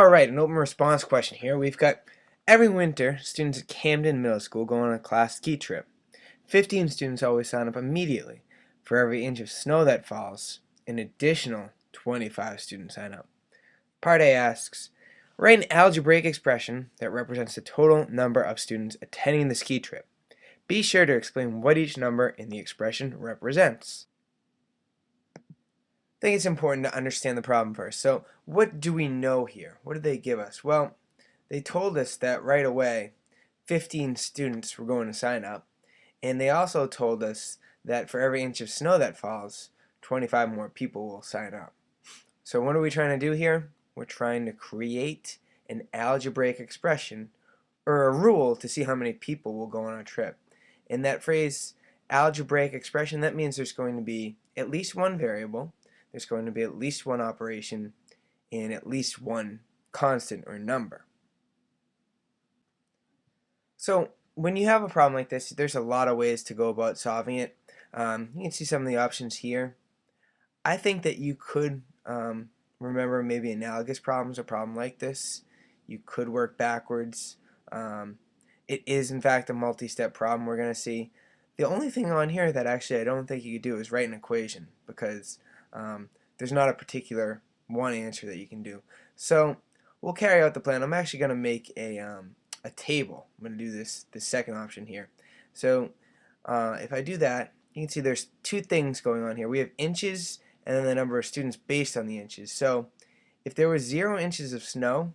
Alright, an open response question here. We've got every winter, students at Camden Middle School go on a class ski trip. 15 students always sign up immediately. For every inch of snow that falls, an additional 25 students sign up. Part A asks, write an algebraic expression that represents the total number of students attending the ski trip. Be sure to explain what each number in the expression represents. I think it's important to understand the problem first. So what do we know here? What did they give us? Well, they told us that right away 15 students were going to sign up, and they also told us that for every inch of snow that falls, 25 more people will sign up. So what are we trying to do here? We're trying to create an algebraic expression or a rule to see how many people will go on a trip. In that phrase, algebraic expression, that means there's going to be at least one variable, there's going to be at least one operation, and at least one constant or number. So when you have a problem like this, there's a lot of ways to go about solving it. You can see some of the options here. I think that you could remember maybe analogous problems, a problem like this. You could work backwards. It is in fact a multi-step problem we're going to see. The only thing on here that actually I don't think you could do is write an equation, because there's not a particular one answer that you can do. So we'll carry out the plan. I'm actually going to make a table. I'm going to do this second option here. So if I do that, you can see there's two things going on here. We have inches and then the number of students based on the inches. So if there was 0 inches of snow,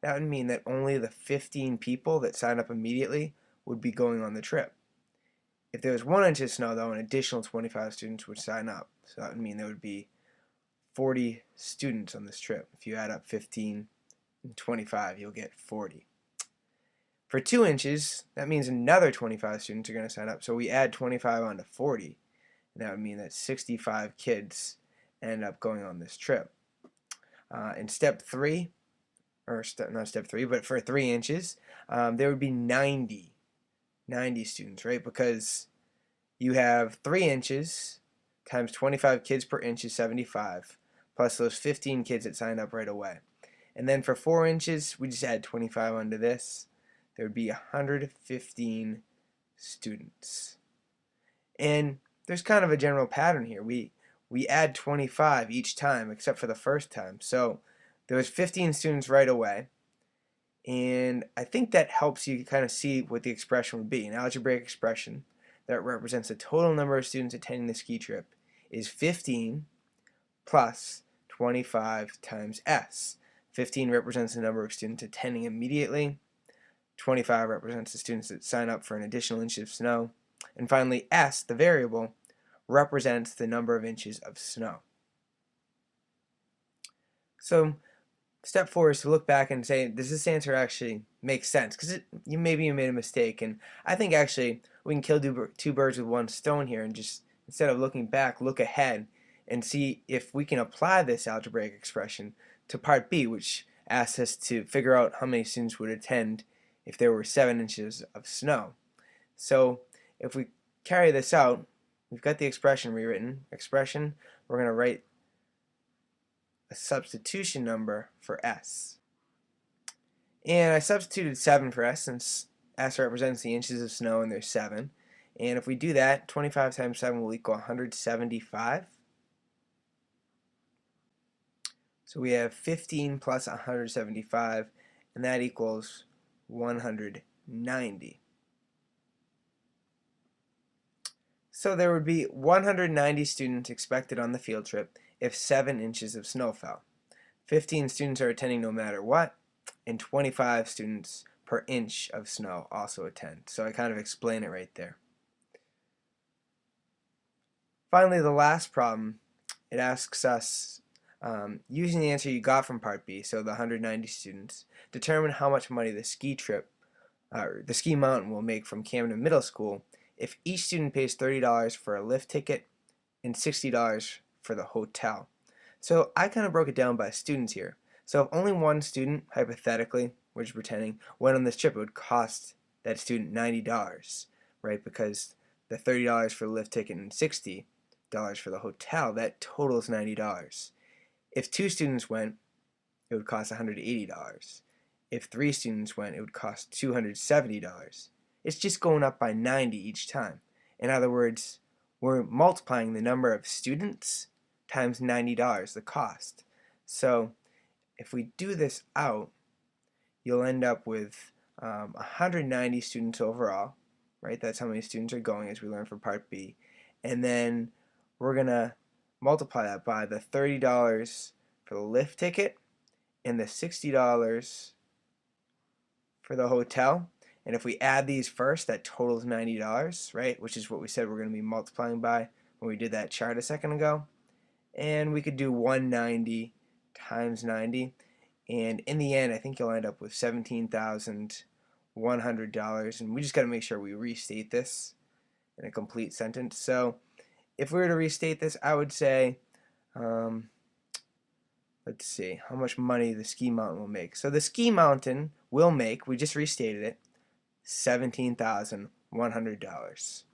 that would mean that only the 15 people that signed up immediately would be going on the trip. If there was 1 inch of snow, though, an additional 25 students would sign up. So that would mean there would be 40 students on this trip. If you add up 15 and 25, you'll get 40. For 2 inches, that means another 25 students are going to sign up. So we add 25 onto 40, and that would mean that 65 kids end up going on this trip. In step 3, or not step 3, but for 3 inches, there would be 90 students, right? Because you have 3 inches times 25 kids per inch is 75, plus those 15 kids that signed up right away. And then for 4 inches, we just add 25 onto this. There would be 115 students. And there's kind of a general pattern here. We add 25 each time except for the first time. So there was 15 students right away. And I think that helps you kind of see what the expression would be. An algebraic expression that represents the total number of students attending the ski trip is 15 plus 25 times s. 15 represents the number of students attending immediately. 25 represents the students that sign up for an additional inch of snow. And finally, s, the variable, represents the number of inches of snow. So step 4 is to look back and say, does this answer actually make sense? Because maybe you made a mistake. And I think actually we can kill two birds with one stone here, and just instead of looking back, look ahead and see if we can apply this algebraic expression to part B, which asks us to figure out how many students would attend if there were 7 inches of snow. So if we carry this out, we've got the expression rewritten. We're going to write a substitution number for s. And I substituted 7 for s, since s represents the inches of snow and there's 7. And if we do that, 25 times 7 will equal 175. So we have 15 plus 175, and that equals 190. So there would be 190 students expected on the field trip if 7 inches of snow fell. 15 students are attending no matter what, and 25 students per inch of snow also attend. So I kind of explain it right there. Finally, the last problem, it asks us, using the answer you got from part B, so the 190 students, determine how much money the ski mountain will make from Camden Middle School if each student pays $30 for a lift ticket and $60 for the hotel. So I kind of broke it down by students here. So if only one student, hypothetically, we're just pretending, went on this trip, it would cost that student $90, right? Because the $30 for the lift ticket and $60 for the hotel, that totals $90. If 2 students went, it would cost $180. If 3 students went, it would cost $270. It's just going up by 90 each time. In other words, we're multiplying the number of students times $90, the cost. So if we do this out, you'll end up with 190 students overall, right? That's how many students are going, as we learned for Part B. And then we're going to multiply that by the $30 for the lift ticket and the $60 for the hotel. And if we add these first, that totals $90, right? Which is what we said we're going to be multiplying by when we did that chart a second ago. And we could do 190 times 90. And in the end, I think you'll end up with $17,100. And we just got to make sure we restate this in a complete sentence. So if we were to restate this, I would say, let's see, how much money the ski mountain will make. So the ski mountain will make, we just restated it, $17,100.